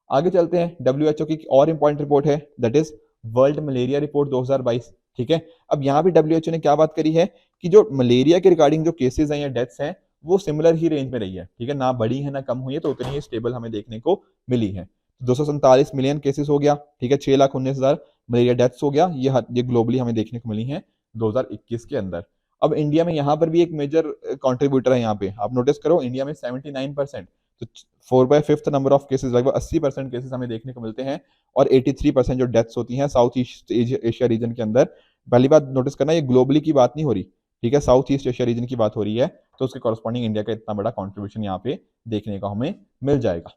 A: आगे चलते हैं, WHO की और इंपॉर्टेंट रिपोर्ट है, that is world malaria report 2022। ठीक है। अब यहाँ भी WHO ने क्या बात करी है कि जो मलेरिया के रिगार्डिंग जो केसेस हैं या डेथ्स हैं, वो सिमिलर ही रेंज में रही है। ठीक है, ना बढ़ी है ना कम हुई है, तो उतनी ही स्टेबल हमें देखने को मिली है। 247 मिलियन केसेस हो गया। ठीक है, 6,19,000 मलेरिया डेथ्स हो गया। ये ग्लोबली हमें देखने को मिली है 2021 के अंदर। अब इंडिया में यहाँ पर भी एक मेजर कंट्रीब्यूटर है। यहाँ पे आप नोटिस करो, इंडिया में 79%, तो 4/5 नंबर ऑफ केसेस, लगभग 80% केसेस हमें देखने को मिलते हैं, और 83% जो डेथ्स होती हैं साउथ ईस्ट एशिया रीजन के अंदर। पहली बात नोटिस करना, ये ग्लोबली की बात नहीं हो रही। ठीक है, साउथ ईस्ट एशिया रीजन की बात हो रही है, तो उसके कॉरस्पॉन्डिंग इंडिया का इतना बड़ा कॉन्ट्रीब्यूशन यहाँ पे देखने को हमें मिल जाएगा।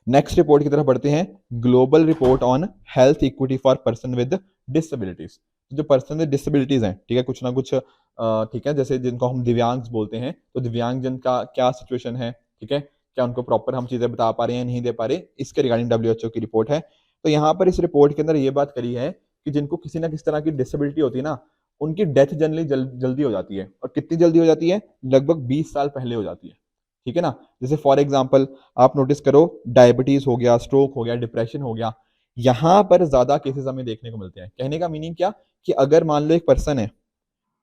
A: नेक्स्ट रिपोर्ट की तरफ बढ़ते हैं, global report on health equity for person with disabilities. जो पर्सन विद डिसेबिलिटीज हैं, ठीक है, कुछ ना कुछ ठीक है, जैसे जिनको हम दिव्यांग बोलते हैं, तो दिव्यांग जन का क्या सिचुएशन है। ठीक है, क्या उनको प्रॉपर हम चीजें बता पा रहे हैं, नहीं दे पा रहे, इसके रिगार्डिंग WHO की रिपोर्ट है। तो यहाँ पर इस रिपोर्ट के अंदर ये बात करी है कि जिनको किसी ना किसी तरह की डिसेबिलिटी होती है ना, उनकी डेथ जनरली जल्दी हो जाती है। और कितनी जल्दी हो जाती है? लगभग 20 साल पहले हो जाती है। ठीक है ना। जैसे फॉर एग्जाम्पल आप नोटिस करो, डायबिटीज हो गया, स्ट्रोक हो गया, डिप्रेशन हो गया, यहां पर ज्यादा केसेस हमें देखने को मिलते हैं। कहने का मीनिंग क्या कि अगर मान लो एक पर्सन है,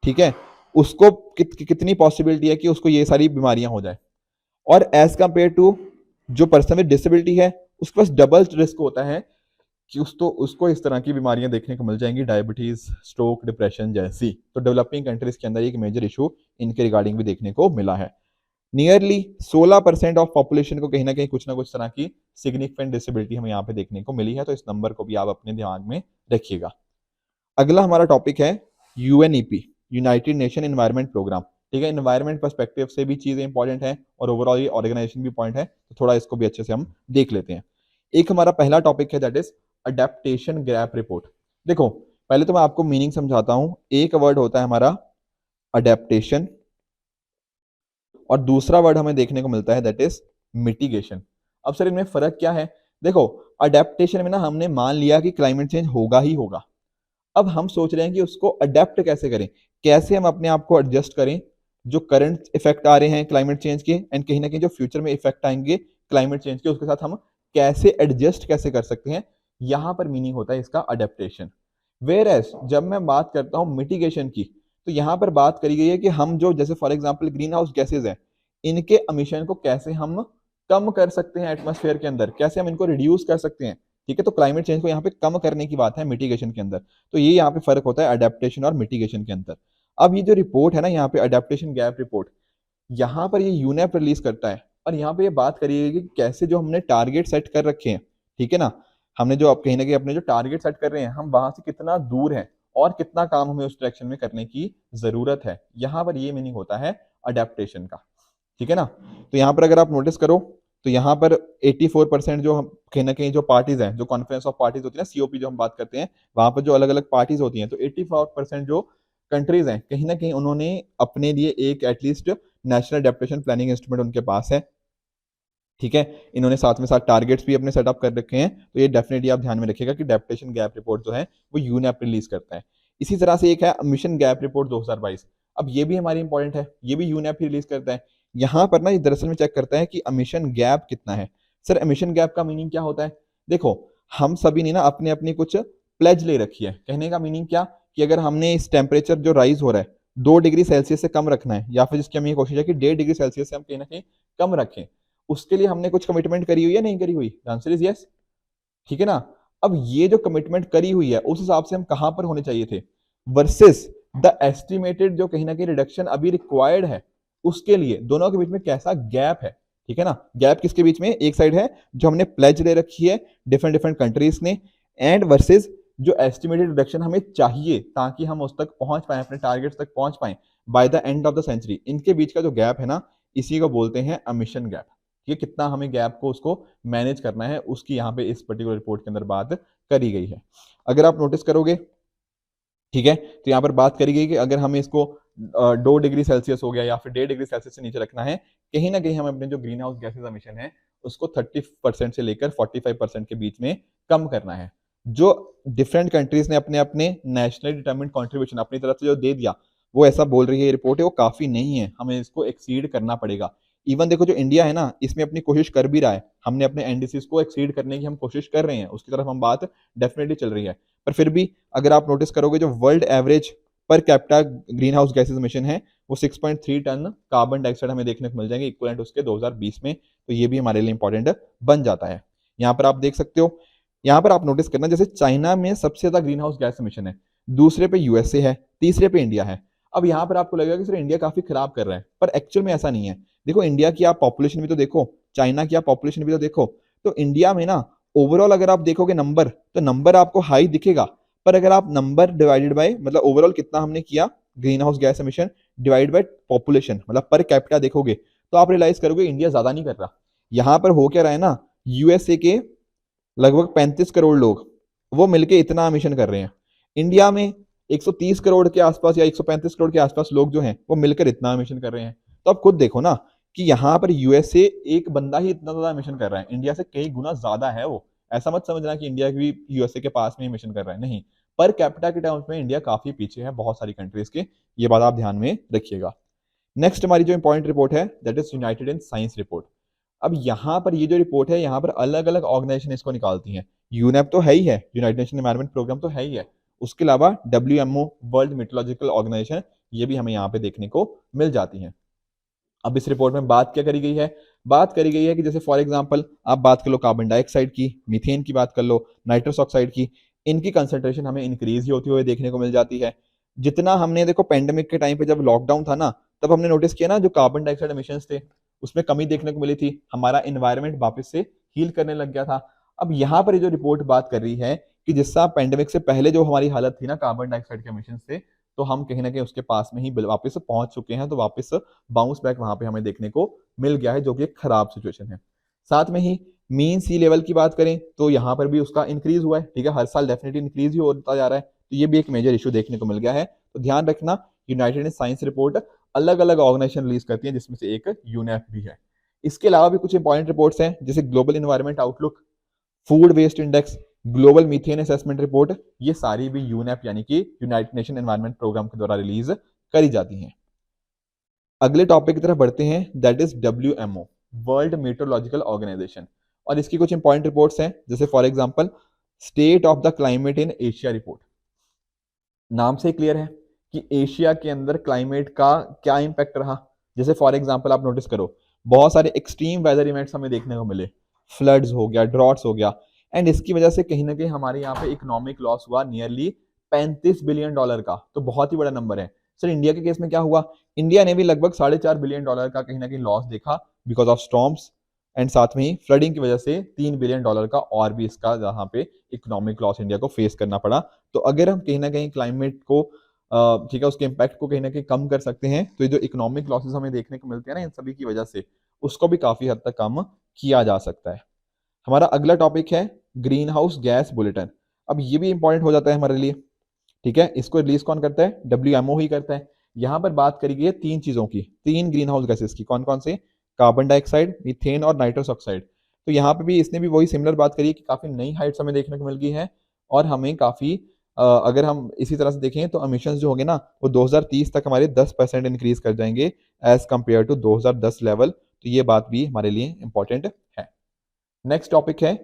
A: ठीक है, उसको कितनी पॉसिबिलिटी है कि उसको ये सारी बीमारियां हो जाए, और एज कंपेयर टू जो पर्सन विद डिसेबिलिटी है, उसके पास डबल रिस्क होता है कि उसको इस तरह की बीमारियां देखने को मिल जाएंगी, डायबिटीज, स्ट्रोक, डिप्रेशन जैसी। तो डेवलपिंग कंट्रीज के अंदर एक मेजर इशू इनके रिगार्डिंग भी देखने को मिला है। नियरली 16% ऑफ पॉपुलेशन को कहीं ना कहीं कुछ ना कुछ तरह की सिग्निफिकेंट डिसेबिलिटी हमें यहाँ पे देखने को मिली है, तो इस नंबर को भी आप अपने ध्यान में रखिएगा। अगला हमारा टॉपिक है UNEP, united nation environment programme. ठीक है, एनवायरनमेंट पर्सपेक्टिव से भी चीजें इंपॉर्टेंट है और ओवरऑल ये ऑर्गेनाइजेशन भी पॉइंट है, तो थोड़ा इसको भी अच्छे से हम देख लेते हैं। एक हमारा पहला टॉपिक है that is adaptation gap report. देखो पहले तो मैं आपको मीनिंग समझाता हूं। एक वर्ड होता है हमारा अडेप्टेशन और दूसरा वर्ड हमें देखने को मिलता है दैट इज मिटिगेशन। अब सर इनमें फर्क क्या है? देखो अडेप्टेशन में ना हमने मान लिया कि क्लाइमेट चेंज होगा ही होगा। अब हम सोच रहे हैं कि उसको अडेप्ट कैसे करें, कैसे हम अपने आप को एडजस्ट करें जो करंट इफेक्ट आ रहे हैं क्लाइमेट चेंज के, एंड कहीं ना कहीं जो फ्यूचर में इफेक्ट आएंगे क्लाइमेट चेंज के, उसके साथ हम कैसे एडजस्ट कैसे कर सकते हैं। यहां पर मीनिंग होता है इसका अडेप्टेशन। वेयर एज जब मैं बात करता हूं मिटिगेशन की, तो यहां पर बात करी गई है कि हम जो जैसे for example green house gases है, इनके एमिशन को कैसे हम कम कर सकते हैं एटमॉस्फेयर के अंदर, कैसे हम इनको रिड्यूस कर सकते हैं। ठीक है, तो क्लाइमेट चेंज को यहाँ पे कम करने की बात है मिटिगेशन के अंदर। तो ये यहाँ पे फर्क होता है अडेप्टेशन और मिटिगेशन के अंदर। अब ये जो रिपोर्ट है ना यहाँ पे अडेप्टेशन गैप रिपोर्ट, यहाँ पर ये यूनेप रिलीज करता है और यहाँ पे ये बात करी है कि कैसे जो हमने टारगेट सेट कर रखे हैं, ठीक है ना, हमने जो अब कहीं ना कहीं अपने जो टारगेट सेट कर रहे हैं हम वहां से कितना दूर है और कितना काम हमें उस डायरेक्शन में करने की जरूरत है। यहाँ पर ये मीनिंग होता है अडेप्टेशन का। ठीक है ना, तो यहाँ पर अगर आप नोटिस करो तो यहाँ पर 84% जो हम कहीं ना कहीं जो पार्टीज हैं, जो कॉन्फ्रेंस ऑफ पार्टीज होती है ना, सीओपी जो हम बात करते हैं, वहां पर जो अलग अलग पार्टीज होती हैं, तो 84% जो कंट्रीज हैं कहीं ना कहीं उन्होंने अपने लिए एक at least national adaptation planning instrument उनके पास है। ठीक है, इन्होंने साथ में साथ टारगेट्स भी अपने सेटअप कर रखे हैं। तो ये डेफिनेटली आप ध्यान में रखिएगा कि अडेप्टेशन गैप रिपोर्ट जो है वो यूनेप रिलीज करता है। इसी तरह से एक है मिशन गैप रिपोर्ट 2022। अब ये भी हमारी इंपॉर्टेंट है, ये भी यूनेप ही रिलीज करता है। यहाँ पर ना ये दरअसल में चेक करता है कि एमिशन गैप कितना है। सर एमिशन गैप का मीनिंग क्या होता है? देखो हम सभी ने ना अपने अपनी कुछ प्लेज ले रखी है। कहने का मीनिंग क्या कि अगर हमने इस टेम्परेचर जो राइज हो रहा है 2 डिग्री सेल्सियस से कम रखना है, या फिर जिसकी हम ये कोशिश है कि 1.5 डिग्री सेल्सियस से हम कहीं ना कहीं कम रखें, उसके लिए हमने कुछ कमिटमेंट करी हुई है नहीं करी हुई? Answer is yes. ठीक है ना, अब ये जो कमिटमेंट करी हुई है उस हिसाब से हम कहां पर होने चाहिए थे वर्सेस द एस्टिमेटेड जो कहीं ना कहीं रिडक्शन अभी रिक्वायर्ड है, उसके लिए दोनों के बीच में कैसा गैप है। ठीक है ना, गैप किसके बीच में? एक साइड है जो हमने प्लेज ले रखी है डिफरेंट डिफरेंट कंट्रीज ने, एंड वर्सेस जो एस्टिमेटेड रिडक्शन हमें चाहिए ताकि हम उस तक पहुंच पाए, अपने टारगेट्स तक पहुंच पाए by the end of the century. इनके बीच का जो गैप है ना, इसी को बोलते हैं एमिशन गैप। ये कितना हमें गैप को उसको मैनेज करना है, उसकी यहाँ पे इस पर्टिकुलर रिपोर्ट के अंदर बात करी गई है। अगर आप नोटिस करोगे, ठीक है, तो यहाँ पर बात करी गई कि अगर हमें इसको 2 डिग्री सेल्सियस हो गया या फिर 1.5 डिग्री सेल्सियस से नीचे रखना है, कहीं ना कहीं हम अपने जो ग्रीन हाउस गैसेज एमिशन है उसको 30% से लेकर 45% के बीच में कम करना है। जो डिफरेंट कंट्रीज ने अपने अपने नेशनल डिटरमिन्ड कॉन्ट्रीब्यूशन अपनी तरफ से जो दे दिया, वो ऐसा बोल रही है ये रिपोर्ट है वो काफी नहीं है, हमें इसको एक्सीड करना पड़ेगा। इवन देखो जो इंडिया है ना, इसमें अपनी कोशिश कर भी रहा है, हमने अपने एनडीसीज को एक्सीड करने की हम कोशिश कर रहे हैं, उसकी तरफ हम बात डेफिनेटली चल रही है। पर फिर भी अगर आप नोटिस करोगे जो world average per capita green house gases emission है वो 6.3 टन कार्बन डाइऑक्साइड हमें देखने को मिल जाएंगे इक्वलेंट उसके 2020 में। तो ये भी हमारे लिए इंपॉर्टेंट बन जाता है। यहाँ पर आप देख सकते हो, यहाँ पर आप नोटिस करना जैसे चाइना में सबसे ज्यादा ग्रीन हाउस गैस एमिशन है, दूसरे पे यूएसए है, तीसरे पे इंडिया है। अब यहाँ पर आपको लगेगा कि सर इंडिया काफी खराब कर रहा है, पर एक्चुअल में ऐसा नहीं है। देखो इंडिया की आप पॉपुलेशन भी तो देखो, चाइना की आप पॉपुलेशन भी तो देखो, तो इंडिया में ना ओवरऑल अगर आप देखोगे नंबर, तो नंबर आपको हाई दिखेगा, पर अगर आप नंबर डिवाइडेड बाय मतलब ओवरऑल कितना हमने किया green house gas emission divide by population मतलब पर कैपिटा देखोगे, तो आप रियलाइज करोगे इंडिया ज्यादा नहीं कर रहा। यहाँ पर हो क्या रहा है ना, यूएसए के लगभग 35 करोड़ लोग वो मिलके इतना एमिशन कर रहे हैं, इंडिया में 130 करोड़ के आसपास या 135 करोड़ के आसपास लोग जो हैं वो मिलकर इतना एमिशन कर रहे हैं। तो आप खुद देखो ना कि यहाँ पर यूएसए एक बंदा ही इतना ज्यादा एमिशन कर रहा है, इंडिया से कई गुना ज्यादा है वो। ऐसा मत समझना कि इंडिया भी यूएसए के पास में एमिशन कर रहा है, नहीं, पर कैपिटा के टर्म्स में इंडिया काफी पीछे है बहुत सारी कंट्रीज के, ये बात आप ध्यान में रखिएगा। नेक्स्ट हमारी जो इंपॉर्टेंट रिपोर्ट है that is United in science report. अब यहाँ पर ये जो रिपोर्ट है यहाँ पर अलग अलग ऑर्गेनाइजेशन इसको निकालती हैं। यूनेप तो है ही है, यूनाइटेड नेशन एनवायरनमेंट प्रोग्राम तो है ही है, उसके अलावा डब्ल्यूएमओ वर्ल्ड मेट्रोलॉजिकल ऑर्गेनाइजेशन ये भी हमें यहाँ पे देखने को मिल जाती हैं। अब इस रिपोर्ट में बात क्या करी गई है, बात करी गई है कि जैसे फॉर एग्जांपल आप बात कर लो कार्बन डाइऑक्साइड की, मीथेन की बात कर लो, नाइट्रस ऑक्साइड की, इनकी कंसंट्रेशन हमें इंक्रीज ही होती हुई देखने को मिल जाती है। जितना हमने देखो पेंडेमिक के टाइम पे जब लॉकडाउन था ना, तब हमने नोटिस किया ना जो कार्बन डाइऑक्साइड एमिशंस थे उसमें कमी देखने को मिली थी, हमारा इन्वायरमेंट वापस से हील करने लग गया था। अब यहाँ पर ये जो रिपोर्ट बात कर रही है कि जिससा पेंडेमिक से पहले जो हमारी हालत थी ना कार्बन डाइऑक्साइड के एमिशन से, तो हम कहीं ना कहीं उसके पास में ही वापस पहुंच चुके हैं, तो वापस बाउंस बैक वहां पे हमें देखने को मिल गया है, जो कि एक खराब सिचुएशन है। साथ में ही मीन सी लेवल की बात करें तो यहाँ पर भी उसका इंक्रीज हुआ है, ठीक है, हर साल डेफिनेटली इंक्रीज ही होता जा रहा है, तो ये भी एक मेजर इशू देखने को मिल गया है। तो ध्यान रखना, यूनाइटेड साइंस रिपोर्ट अलग अलग ऑर्गेनाइजेशन रिलीज करती है, जिसमें से एक यूनेप भी है। इसके अलावा भी कुछ इंपॉर्टेंट रिपोर्ट्स हैं, जैसे global environment outlook, food waste index, global methane assessment report, ये सारी भी यूनेप यानी कि यूनाइटेड नेशन एनवायरनमेंट प्रोग्राम के द्वारा रिलीज करी जाती हैं। अगले टॉपिक की तरफ बढ़ते हैं, that is WMO, world meteorological organisation, और इसकी कुछ इंपॉर्टेंट रिपोर्ट्स हैं, जैसे for example state of the climate in Asia report. नाम से क्लियर है कि एशिया के अंदर क्लाइमेट का क्या इंपैक्ट रहा। जैसे फॉर एग्जांपल आप नोटिस करो, बहुत सारे एक्सट्रीम वेदर इवेंट्स हमें देखने को मिले, फ्लड्स हो गया, ड्रॉट्स हो गया, एंड इसकी वजह से कहीं ना कहीं हमारे यहाँ पे इकोनॉमिक लॉस हुआ नियरली 35 बिलियन डॉलर का, तो बहुत ही बड़ा नंबर है। सर इंडिया के केस में क्या हुआ, इंडिया ने भी लगभग $4.5 बिलियन का कहीं ना कहीं लॉस देखा बिकॉज ऑफ स्टॉर्म्स, एंड साथ में ही फ्लडिंग की वजह से $3 बिलियन का और भी इसका जहाँ पे इकोनॉमिक लॉस इंडिया को फेस करना पड़ा। तो अगर हम कहीं ना कहीं क्लाइमेट को ठीक है उसके इम्पैक्ट को कहीं ना कहीं कम कर सकते हैं, तो ये जो इकोनॉमिक लॉसेस हमें देखने को मिलते हैं ना इन सभी की वजह से, उसको भी काफी हद तक कम किया जा सकता है। हमारा अगला टॉपिक है ग्रीन हाउस गैस बुलेटिन। अब ये भी इंपॉर्टेंट हो जाता है हमारे लिए, ठीक है, इसको रिलीज कौन करता है, WMO ही करता है। यहाँ पर बात करी गई है तीन चीजों की, तीन ग्रीन हाउस गैसेस की, कौन कौन से, कार्बन डाइऑक्साइड, मीथेन और नाइट्रस ऑक्साइड। तो यहाँ पे भी इसने भी वही सिमिलर बात करी है कि काफी नई हाइट्स हमें देखने को मिल गई है, और हमें काफी अगर हम इसी तरह से देखें तो एमिशंस जो होंगे ना वो 2030 तक हमारे 10% इंक्रीज कर जाएंगे एज कंपेयर टू 2010 लेवल। तो ये बात भी हमारे लिए इंपॉर्टेंट है। नेक्स्ट टॉपिक है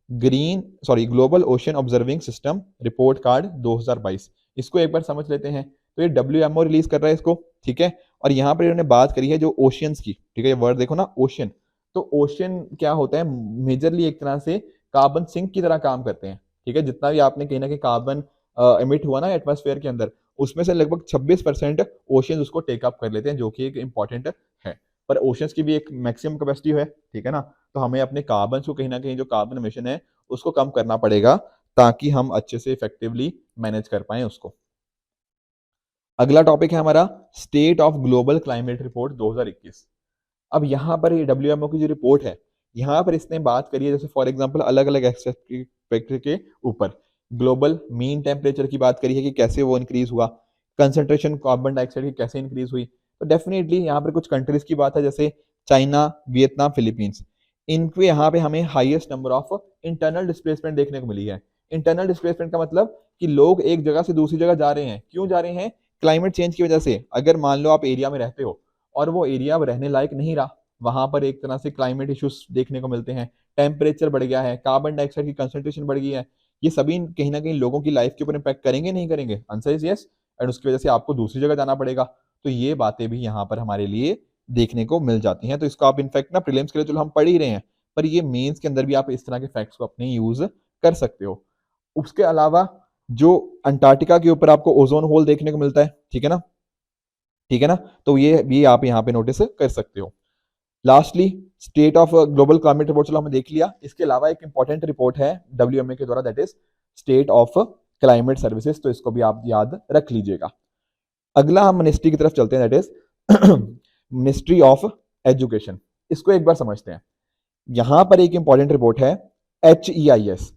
A: global ocean observing system report card 2022। इसको एक बार समझ लेते हैं। तो ये WMO रिलीज कर रहा है इसको, ठीक है, और यहाँ पर इन्होंने बात करी है जो ओशियंस की, ठीक है, ये वर्ड देखो ना ओशियन, तो ओशियन क्या होता है, मेजरली एक तरह से कार्बन सिंक की तरह काम करते हैं, ठीक है, जितना भी आपने कहीं ना कहीं कार्बन एमिट हुआ ना एटमॉस्फेयर के अंदर, उसमें से लगभग 26% ओशियन उसको टेकअप कर लेते हैं, जो कि एक इंपॉर्टेंट है। पर ओशियंस की भी एक मैक्सिमम कैपेसिटी है, ठीक है ना, तो हमें अपने कार्बन को कहीं ना कहीं जो कार्बन एमिशन है उसको कम करना पड़ेगा, ताकि हम अच्छे से इफेक्टिवली मैनेज कर पाए उसको। अगला टॉपिक है हमारा state of global climate report 2021। अब यहाँ पर ये WMO की जो रिपोर्ट है, यहाँ पर इसने बात करी है जैसे फॉर एग्जांपल अलग अलग एस्पेक्ट के ऊपर, ग्लोबल मीन टेम्परेचर की बात करी है कि कैसे वो इंक्रीज हुआ, कंसंट्रेशन कार्बन डाइऑक्साइड की कैसे इंक्रीज हुई। तो डेफिनेटली यहाँ पर कुछ कंट्रीज की बात है, जैसे चाइना, वियतनाम, फिलीपींस, इनके यहाँ पे हमें highest number of internal displacement देखने को मिली है। इंटरनल डिस्प्लेसमेंट का मतलब कि लोग एक जगह से दूसरी जगह जा रहे हैं, क्यों जा रहे हैं, क्लाइमेट चेंज की वजह से। अगर मान लो आप एरिया में रहते हो और वो एरिया अब रहने लायक नहीं रहा, वहां पर एक तरह से क्लाइमेट इश्यूज देखने को मिलते हैं, टेम्परेचर बढ़ गया है, कार्बन डाइऑक्साइड की कंसंट्रेशन बढ़ गई है, ये सभी कहीं ना कहीं लोगों की लाइफ के ऊपर इम्पैक्ट करेंगे नहीं करेंगे, आंसर इज यस, एंड उसकी वजह से आपको दूसरी जगह जाना पड़ेगा। तो ये बातें भी यहाँ पर हमारे लिए देखने को मिल जाती हैं। तो इसको आप इनफैक्ट ना प्रीलिम्स के लिए चलो हम पढ़ ही रहे हैं, पर ये मेंस के अंदर भी आप इस तरह के फैक्ट्स को अपने यूज कर सकते हो। उसके अलावा जो अंटार्कटिका के ऊपर आपको ओजोन होल देखने को मिलता है, ठीक है ना, ठीक है ना, तो ये भी आप यहाँ पे नोटिस कर सकते हो। Lastly state of global climate report चलो हमने देख लिया। इसके अलावा एक इंपॉर्टेंट रिपोर्ट है WMA के द्वारा, that is state of climate services, तो इसको भी आप याद रख लीजिएगा। अगला हम मिनिस्ट्री की तरफ चलते हैं, that is ministry of education. इसको एक बार समझते हैं। यहां पर एक इंपॉर्टेंट रिपोर्ट है HEIS।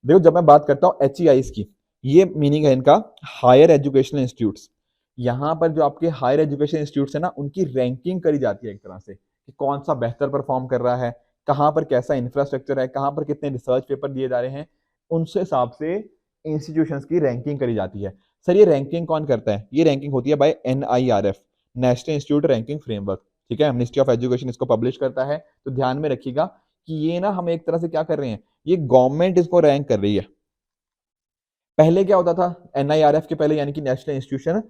A: देखो जब मैं बात करता हूं HEIS की, ये मीनिंग है इनका हायर एजुकेशनल इंस्टीट्यूट्स। यहाँ पर जो आपके हायर एजुकेशन इंस्टीट्यूट्स है ना, उनकी रैंकिंग करी जाती है एक तरह से कि कौन सा बेहतर परफॉर्म कर रहा है, कहाँ पर कैसा इंफ्रास्ट्रक्चर है, कहाँ पर कितने रिसर्च पेपर दिए जा रहे हैं, उनसे हिसाब से इंस्टीट्यूशंस की रैंकिंग करी जाती है। सर ये रैंकिंग कौन करता है, ये रैंकिंग होती है by NIRF, national institute ranking framework, ठीक है, मिनिस्ट्री ऑफ एजुकेशन इसको पब्लिश करता है। तो ध्यान में रखिएगा कि ये ना हम एक तरह से क्या कर रहे हैं, ये गवर्नमेंट इसको रैंक कर रही है। पहले क्या होता था, NIRF के पहले यानी कि नेशनल इंस्टीट्यूशन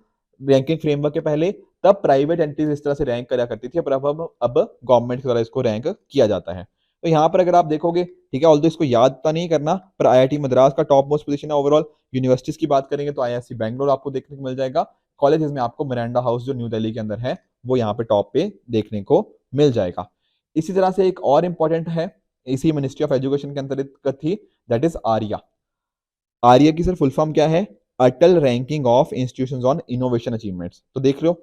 A: रैंकिंग फ्रेमवर्क के पहले, तब प्राइवेट एंटिटीज इस तरह से रैंक करा करती थी, पर अब गवर्नमेंट के द्वारा इसको रैंक किया जाता है। तो यहाँ पर अगर आप देखोगे, ठीक है, ऑल्दो इसको याद तो नहीं करना, पर आईआईटी मद्रास का टॉप मोस्ट पोजीशन है ओवरऑल। यूनिवर्सिटीज की बात करेंगे तो आईआईएससी बैंगलोर आपको देखने को मिल जाएगा। कॉलेजेस में आपको मिरांडा हाउस जो न्यू दिल्ली के अंदर है वो यहाँ पे टॉप पे देखने को मिल जाएगा। इसी तरह से एक और इंपॉर्टेंट है, इसी मिनिस्ट्री ऑफ एजुकेशन के अंतर्गत थी, दैट इज आर्या। आर्या की सर फुल फॉर्म क्या है? Atal ranking of institutions on innovation achievements. तो देख लो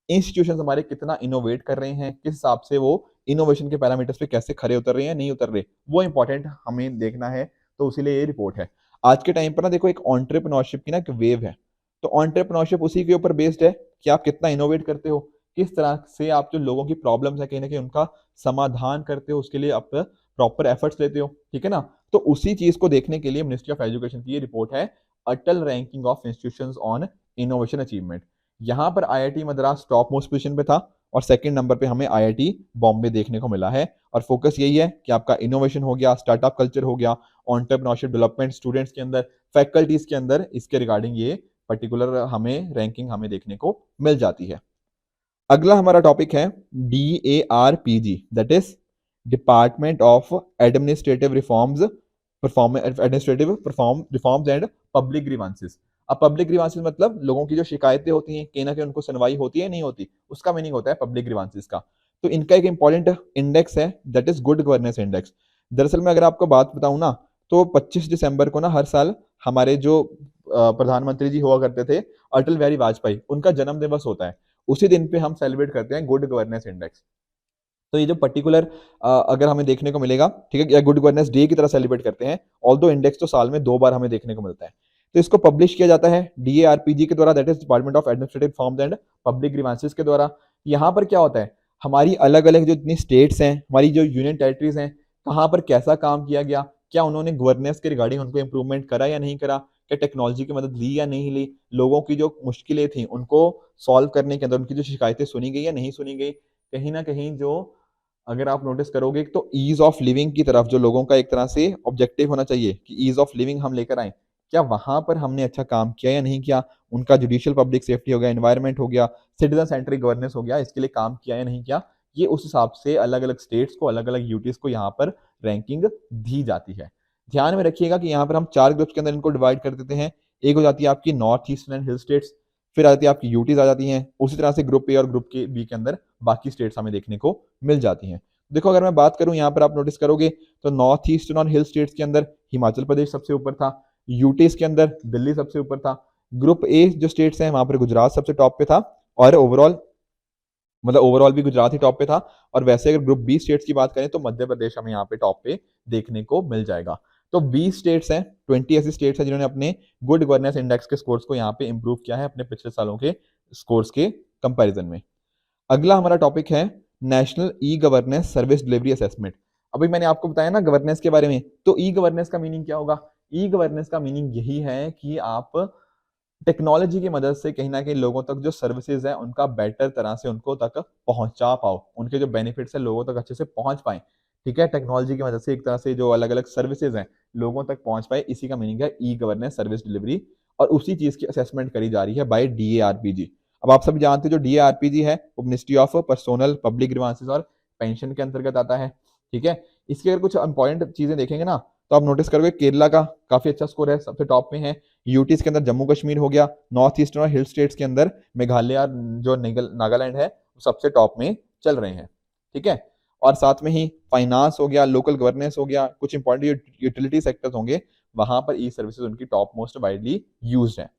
A: इंस्टीट्यूशंस हमारे कितना इनोवेट कर रहे हैं, किस हिसाब से वो इनोवेशन के पैरामीटर्स पे कैसे खरे उतर रहे हैं, नहीं उतर रहे, वो इंपॉर्टेंट हमें देखना है। तो इसीलिए ये रिपोर्ट है। आज के टाइम पर ना देखो एक एंटरप्रेन्योरशिप की ना एक वेव है। तो एंटरप्रेन्योरशिप उसी के ऊपर बेस्ड है कि आप कितना इनोवेट करते हो, किस तरह से आप जो लोगों की प्रॉब्लम्स है कहीं ना कहीं उनका समाधान करते हो, उसके लिए आप प्रॉपर एफर्ट्स लेते हो, ठीक है ना। तो उसी चीज को देखने के लिए मिनिस्ट्री ऑफ एजुकेशन की ये रिपोर्ट है, Atal ranking of institutions on innovation achievement. यहाँ पर IIT Madras top most position पे था और सेकंड नंबर पे हमें आईआईटी बॉम्बे देखने को मिला है। और फोकस यही है कि आपका इनोवेशन हो गया, स्टार्टअप कल्चर हो गया, एंटरप्रेन्योरशिप डेवलपमेंट स्टूडेंट्स के अंदर, फैकल्टीज के अंदर, इसके रिगार्डिंग ये पर्टिकुलर हमें रैंकिंग हमें देखने को मिल जाती है। अगला हमारा टॉपिक है DARPG, that is department of administrative reforms and public grievances. अब पब्लिक ग्रीवांसेस मतलब लोगों की जो शिकायतें होती हैं कहीं ना कहीं उनको सुनवाई होती है नहीं होती, उसका मीनिंग होता है पब्लिक ग्रीवांसेस का। तो इनका एक इंपॉर्टेंट इंडेक्स है, that is good governance index. दरअसल मैं अगर आपको बात बताऊं ना, तो 25 दिसंबर को ना हर साल हमारे जो प्रधानमंत्री जी हुआ करते थे अटल बिहारी वाजपेयी, उनका जन्म दिवस होता है। उसी दिन पे हम सेलिब्रेट करते हैं गुड गवर्नेंस इंडेक्स। तो ये जो पर्टिकुलर अगर हमें देखने को मिलेगा, ठीक है, या गुड गवर्नेंस डे की तरह सेलिब्रेट करते हैं, ऑल्दो इंडेक्स तो साल में 2 बार हमें देखने को मिलता है। तो इसको पब्लिश किया जाता है DARPG के द्वारा, that is department of administrative reforms and public grievances के द्वारा। यहाँ पर क्या होता है, हमारी अलग अलग जो इतनी स्टेट्स हैं, हमारी जो यूनियन टेरिटरीज हैं, कहाँ पर कैसा काम किया गया, क्या उन्होंने गवर्नेंस के रिगार्डिंग उनको इंप्रूवमेंट करा या नहीं करा, क्या टेक्नोलॉजी की मदद ली या नहीं ली, लोगों की जो मुश्किलें थी उनको सॉल्व करने के अंदर उनकी जो शिकायतें सुनी गई या नहीं सुनी गई। कहीं ना कहीं जो अगर आप नोटिस करोगे तो ईज ऑफ लिविंग की तरफ जो लोगों का एक तरह से ऑब्जेक्टिव होना चाहिए कि ईज ऑफ लिविंग हम लेकर आए, क्या वहां पर हमने अच्छा काम किया या नहीं किया, उनका जुडिशियल पब्लिक सेफ्टी हो गया, एनवायरनमेंट हो गया, सिटीजन सेंट्रिक गवर्नेंस हो गया, इसके लिए काम किया या नहीं किया, ये उस हिसाब से अलग अलग स्टेट्स को, अलग अलग यूटीज को यहाँ पर रैंकिंग दी जाती है। ध्यान में रखिएगा कि यहाँ पर हम 4 ग्रुप्स के अंदर इनको डिवाइड कर देते हैं। एक हो जाती है आपकी north eastern and hill states, फिर आ जाती है आपकी यूटीज आ जाती हैं, उसी तरह से ग्रुप ए और ग्रुप के बी के अंदर बाकी स्टेट्स हमें देखने को मिल जाती हैं। देखो अगर मैं बात करूं यहाँ पर आप नोटिस करोगे तो नॉर्थ ईस्टर्न और हिल स्टेट्स के अंदर हिमाचल प्रदेश सबसे ऊपर था, यूटीज के अंदर दिल्ली सबसे ऊपर था, ग्रुप ए जो स्टेट्स हैं वहां पर गुजरात सबसे टॉप पे था, और ओवरऑल भी गुजरात ही टॉप पे था। और वैसे अगर ग्रुप बी स्टेट्स की बात करें तो मध्य प्रदेश हमें यहाँ पे टॉप पे देखने को मिल जाएगा। तो 20 स्टेट्स हैं, 20 ऐसी स्टेट्स हैं जिन्होंने अपने गुड गवर्नेंस इंडेक्स के स्कोर्स को यहाँ पे इंप्रूव किया है अपने पिछले सालों के स्कोर्स के कंपैरिजन में। अगला हमारा टॉपिक है national e governance service delivery assessment. अभी मैंने आपको बताया ना गवर्नेंस के बारे में, तो ई गवर्नेंस का मीनिंग क्या होगा? ई गवर्नेंस का मीनिंग यही है कि आप टेक्नोलॉजी की मदद से कहीं ना कहीं लोगों तक जो सर्विसेज है उनका बेटर तरह से उनको तक पहुंचा पाओ, उनके जो बेनिफिट्स है लोगों तक अच्छे से पहुंच पाए, ठीक है, टेक्नोलॉजी की मदद से एक तरह से जो अलग अलग सर्विसेज हैं लोगों तक पहुंच पाए, इसी का मीनिंग है ई गवर्नेंस सर्विस डिलीवरी। और उसी चीज की असेसमेंट करी जा रही है बाय DARPG। अब आप सभी जानते हो जो DARPG है वो ministry of personnel public grievances और पेंशन के अंतर्गत आता है, ठीक है। इसकी अगर कुछ इंपॉर्टेंट चीजें देखेंगे ना तो आप नोटिस करोगे केरला का काफी अच्छा स्कोर है, सबसे टॉप में है। यूटीज के अंदर जम्मू कश्मीर हो गया, नॉर्थ ईस्टर्न और हिल स्टेट्स के अंदर मेघालय और जो नागालैंड है वो सबसे टॉप में चल रहे हैं, ठीक है। और साथ में ही फाइनेंस हो गया, लोकल गवर्नेंस हो गया, कुछ इंपॉर्टेंट यूटिलिटी सेक्टर्स होंगे, वहां पर ई सर्विसेज उनकी टॉप मोस्ट वाइडली यूज्ड है।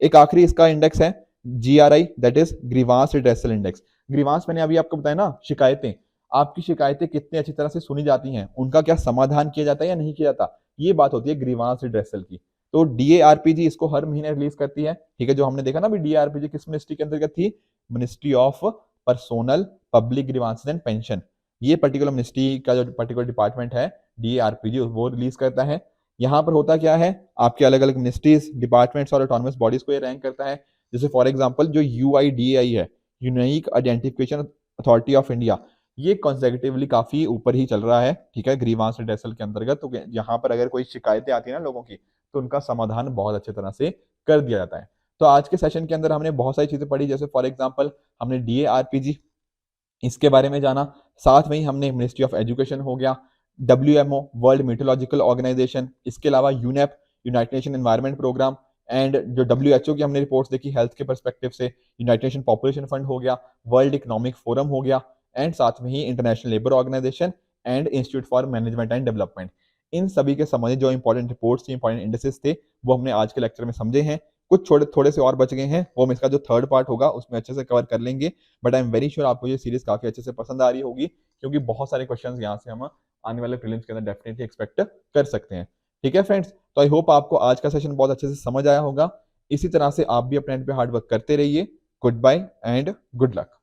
A: एक आखिरी इसका इंडेक्स है GRI, that is grievance redressal index. Grievance मैंने अभी आपको बताया ना, शिकायतें, आपकी शिकायतें कितनी अच्छी तरह से सुनी जाती हैं, उनका क्या समाधान किया जाता है या नहीं किया जाता, ये बात होती है ग्रीवांस रिड्रेसल की। तो DARPG इसको हर महीने रिलीज करती है, ठीक है। जो हमने देखा ना अभी DARPG किस मिनिस्ट्री के अंतर्गत थी, ministry of personnel public grievances and pension. ये पर्टिकुलर मिनिस्ट्री का जो पर्टिकुलर डिपार्टमेंट है DARPG वो रिलीज करता है। यहाँ पर होता क्या है, आपके अलग अलग मिनिस्ट्रीज, डिपार्टमेंट्स और ऑटोनमस बॉडीज को ये रैंक करता है। जैसे फॉर एग्जांपल जो UIDAI है, unique identification authority of India, ये कॉन्सेक्यूटिवली काफी ऊपर ही चल रहा है, ठीक है, ग्रीवांस रिड्रेसल के अंतर्गत। तो यहाँ पर अगर कोई शिकायतें आती है ना लोगों की तो उनका समाधान बहुत अच्छी तरह से कर दिया जाता है। तो आज के सेशन के अंदर हमने बहुत सारी चीजें पढ़ी, जैसे फॉर एग्जांपल हमने DARPG इसके बारे में जाना, साथ में ही हमने मिनिस्ट्री ऑफ एजुकेशन हो गया, WMO वर्ल्ड मीटोलॉजिकल ऑर्गेनाइजेशन, इसके अलावा UNEP united nation environment programme, and जो WHO की हमने रिपोर्ट्स देखी हेल्थ के पर्सपेक्टिव से, यूनाइटेड नेशन पॉपुलेशन फंड हो गया, वर्ल्ड इकोनॉमिक फोरम हो गया, एंड साथ में ही International Labour Organization and Institute for management and Development. इन सभी के संबंधित जो इंपॉर्टेंट रिपोर्ट्स थी, इंपॉर्टेंट इंडिसेस थे, वो हमने आज के लेक्चर में समझे हैं। कुछ थोड़े से और बच गए हैं, वो हम इसका जो थर्ड पार्ट होगा उसमें अच्छे से कवर कर लेंगे। But I am very sure आपको ये सीरीज काफी अच्छे से पसंद आ रही होगी, क्योंकि बहुत सारे क्वेश्चंस यहाँ से हम आने वाले प्रीलिम्स के अंदर डेफिनेटली एक्सपेक्ट कर सकते हैं। ठीक है फ्रेंड्स, तो आई होप आपको आज का सेशन बहुत अच्छे से समझ आया होगा। इसी तरह से आप भी अपने एंड पे हार्ड वर्क करते रहिए। Goodbye and good luck.